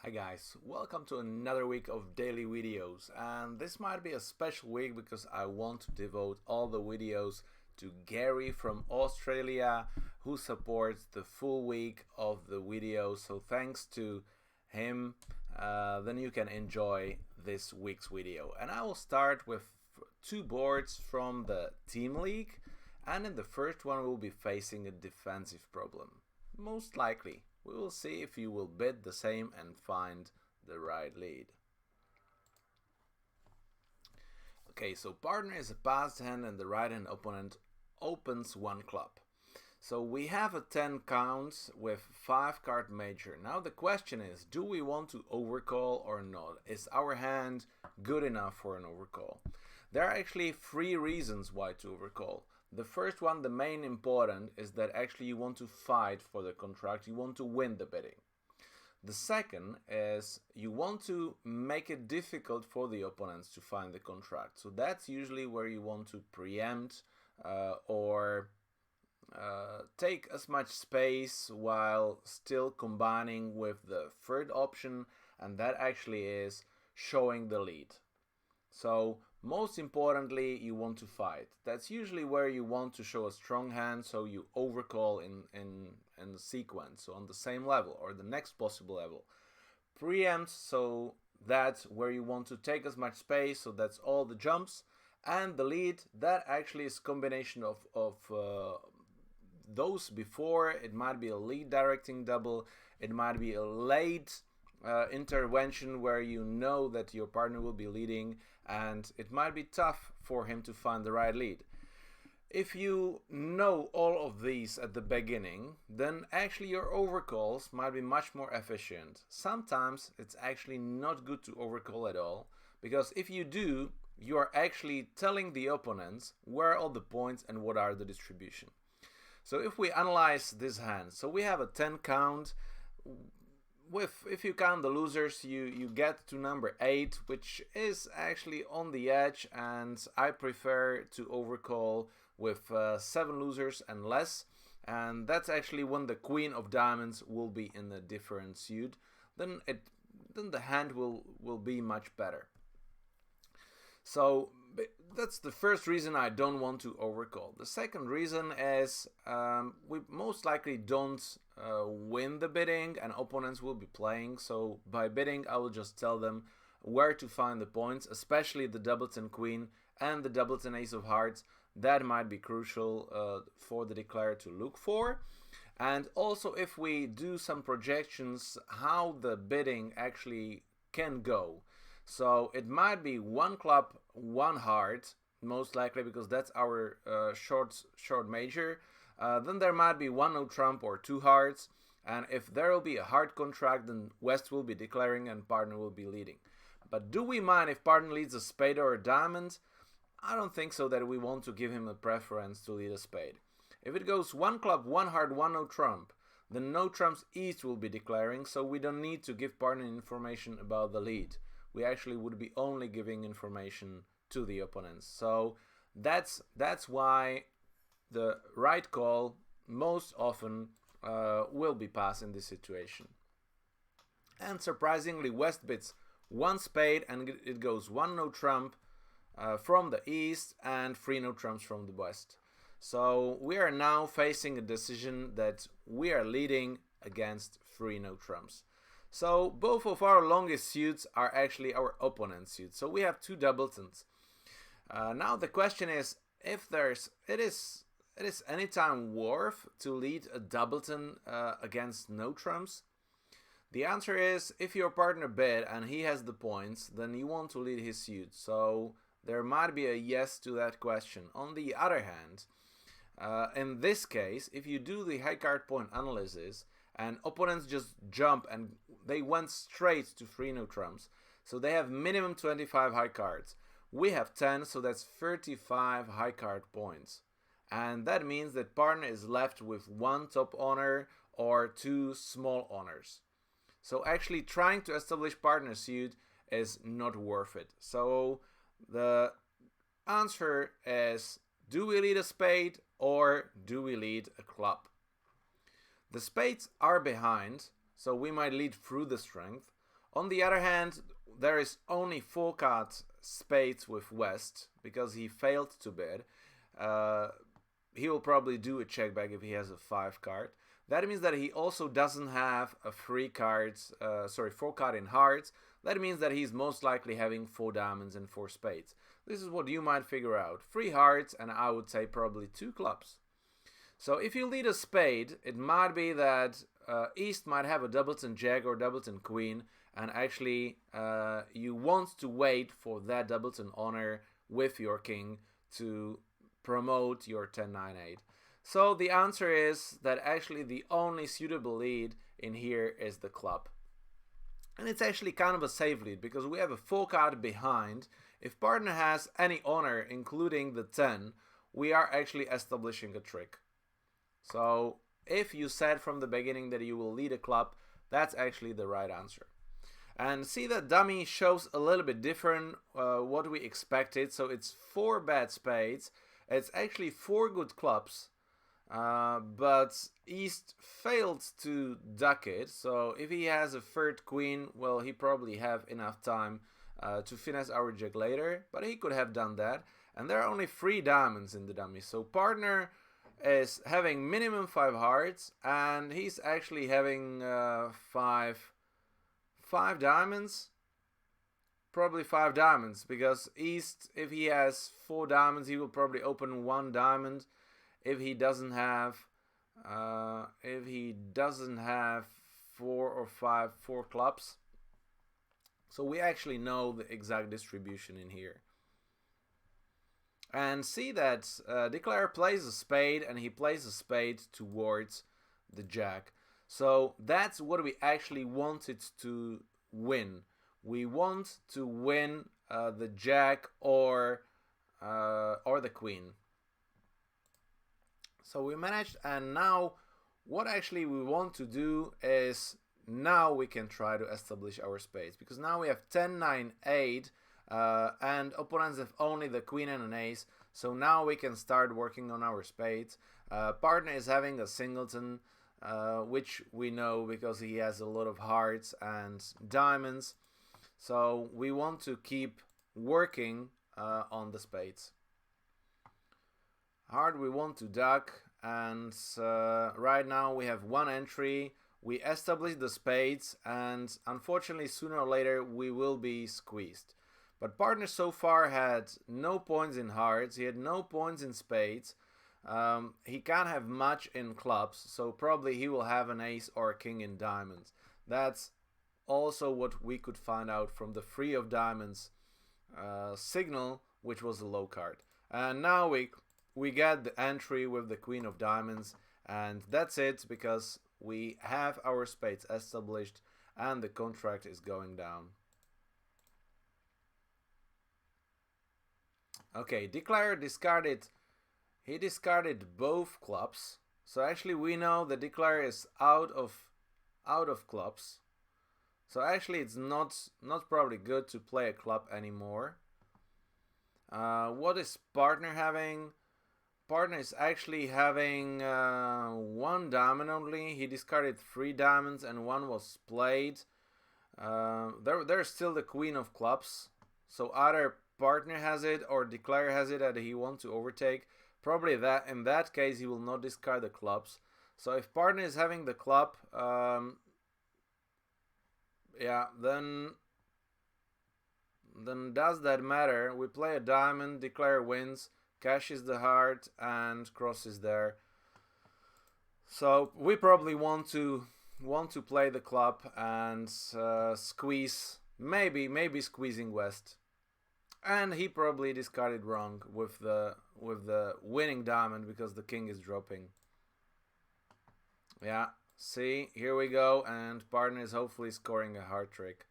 Hi guys, welcome to another week of daily videos, and this might be a special week because I want to devote all the videos to Gary from Australia, who supports the full week of the videos. So thanks to him, then you can enjoy this week's video. And I will start with two boards from the team league, and in the first one we'll be facing a defensive problem, most likely. We will see if you will bid the same and find the right lead. Okay, so partner is a passed hand and the right hand opponent opens one club. So we have a 10 count with 5 card major. Now the question is, do we want to overcall or not? Is our hand good enough for an overcall? There are actually 3 reasons why to overcall. The first one, the main important, is that actually you want to fight for the contract, you want to win the bidding. The second is you want to make it difficult for the opponents to find the contract. So that's usually where you want to preempt or take as much space while still combining with the third option, and that actually is showing the lead. So most importantly, you want to fight. That's usually where you want to show a strong hand, so you overcall in the sequence, so on the same level or the next possible level. Preempt, so that's where you want to take as much space, so that's all the jumps. And the lead, that actually is a combination of those before. It might be a lead directing double, it might be a late intervention where you know that your partner will be leading and it might be tough for him to find the right lead. If you know all of these at the beginning, then actually your overcalls might be much more efficient. Sometimes it's actually not good to overcall at all, because if you do, you are actually telling the opponents where are all the points and what are the distribution. So if we analyze this hand, so we have a 10 count. If you count the losers, you get to number 8, which is actually on the edge, and I prefer to overcall with 7 losers and less, and that's actually when the queen of diamonds will be in a different suit. Then the hand will be much better. So that's the first reason I don't want to overcall. The second reason is we most likely don't win the bidding and opponents will be playing. So by bidding, I will just tell them where to find the points, especially the doubleton queen and the doubleton ace of hearts. That might be crucial for the declarer to look for. And also if we do some projections how the bidding actually can go. So it might be 1 club, 1 heart, most likely, because that's our short major. Then there might be 1 no trump or 2 hearts, and if there will be a heart contract, then West will be declaring and partner will be leading. But do we mind if partner leads a spade or a diamond? I don't think so that we want to give him a preference to lead a spade. If it goes 1 club, 1 heart, 1 no trump, then no trumps East will be declaring, so we don't need to give partner information about the lead. We actually would be only giving information to the opponents. So that's why the right call most often will be passed in this situation. And surprisingly, West bids 1 spade and it goes 1 no trump from the East and 3 no trumps from the West. So we are now facing a decision that we are leading against 3 no trumps. So both of our longest suits are actually our opponent's suits. So we have 2 doubletons. Now the question is, if it is anytime worth to lead a doubleton against no trumps? The answer is, if your partner bid and he has the points, then you want to lead his suit. So there might be a yes to that question. On the other hand, in this case, if you do the high card point analysis and opponents just jump and they went straight to 3 no trumps, so they have minimum 25 high cards. We have 10, so that's 35 high card points. And that means that partner is left with 1 top honor or 2 small honors. So actually trying to establish partner suit is not worth it. So the answer is, do we lead a spade or do we lead a club? The spades are behind, so we might lead through the strength. On the other hand, there is only 4 card spades with West because he failed to bid. He will probably do a check back if he has a 5 card. That means that he also doesn't have a 4 card in hearts. That means that he's most likely having 4 diamonds and 4 spades. This is what you might figure out. 3 hearts and I would say probably 2 clubs. So if you lead a spade, it might be that East might have a doubleton jack or doubleton queen, and actually you want to wait for that doubleton honor with your king to promote your 10-9-8. So the answer is that actually the only suitable lead in here is the club. And it's actually kind of a safe lead because we have a 4 card behind. If partner has any honor, including the 10, we are actually establishing a trick. So if you said from the beginning that you will lead a club, that's actually the right answer. And see that dummy shows a little bit different what we expected. So it's 4 bad spades. It's actually 4 good clubs. But East failed to duck it. So if he has a 3rd queen, well, he probably have enough time to finesse our jack later. But he could have done that. And there are only 3 diamonds in the dummy. So partner is having minimum 5 hearts, and he's actually having 5 diamonds. Probably 5 diamonds, because East, if he has 4 diamonds, he will probably open 1 diamond. If he doesn't have 4 or 4 clubs. So we actually know the exact distribution in here. And see that Declare plays a spade, and he plays a spade towards the jack. So that's what we actually wanted to win. We want to win the jack or the queen. So we managed, and now what actually we want to do is now we can try to establish our spades, because now we have 10-9-8. And opponents have only the queen and an ace, so now we can start working on our spades. Partner is having a singleton, which we know because he has a lot of hearts and diamonds. So we want to keep working on the spades. Hard we want to duck, and right now we have 1 entry. We established the spades, and unfortunately sooner or later we will be squeezed. But partner so far had no points in hearts, he had no points in spades, he can't have much in clubs, so probably he will have an ace or a king in diamonds. That's also what we could find out from the 3 of diamonds signal, which was a low card. And now we get the entry with the queen of diamonds, and that's it, because we have our spades established and the contract is going down. Okay, Declare discarded. He discarded both clubs. So actually we know that Declare is out of clubs. So actually it's not probably good to play a club anymore. What is partner having? Partner is actually having 1 diamond only. He discarded 3 diamonds and 1 was played. There's still the queen of clubs. So either partner has it or Declare has it that he wants to overtake. Probably that in that case he will not discard the clubs. So if partner is having the club, yeah, then does that matter? We play a diamond, Declare wins, cashes the heart and crosses there. So we probably want to play the club and squeeze, maybe squeezing West. And he probably discarded wrong with the winning diamond because the king is dropping. Yeah, see, here we go, and partner is hopefully scoring a hard trick.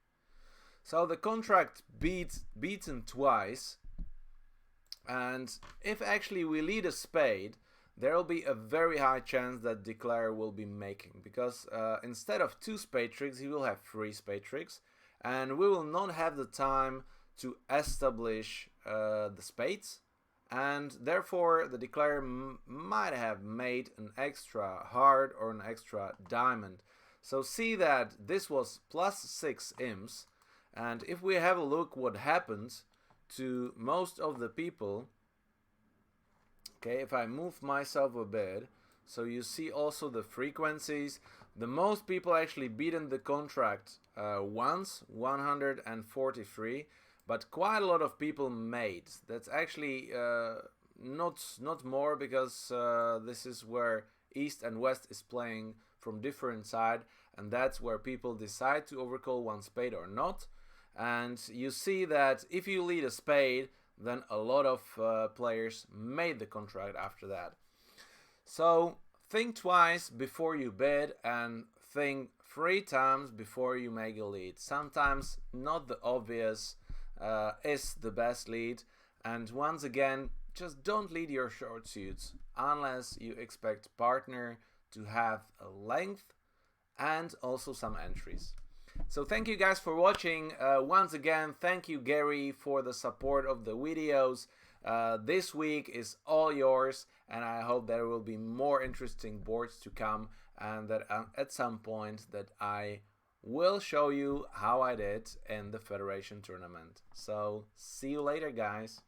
So the contract beaten twice, and if actually we lead a spade, there will be a very high chance that Declare will be making, because instead of 2 spade tricks, he will have 3 spade tricks, and we will not have the time to establish the spades, and therefore the Declare might have made an extra heart or an extra diamond. So see that this was plus 6 imps, and if we have a look what happened to most of the people, okay, if I move myself a bit, so you see also the frequencies. The most people actually beaten the contract once, 143, but quite a lot of people made. That's actually not more, because this is where East and West is playing from different side, and that's where people decide to overcall one spade or not. And you see that if you lead a spade, then a lot of players made the contract after that. So think twice before you bid, and think 3 times before you make a lead. Sometimes not the obvious is the best lead, and once again, just don't lead your short suits unless you expect partner to have a length and also some entries. So thank you guys for watching. Once again, thank you Gary for the support of the videos. This week is all yours, and I hope there will be more interesting boards to come, and that at some point that I will show you how I did in the Federation tournament. So see you later, guys.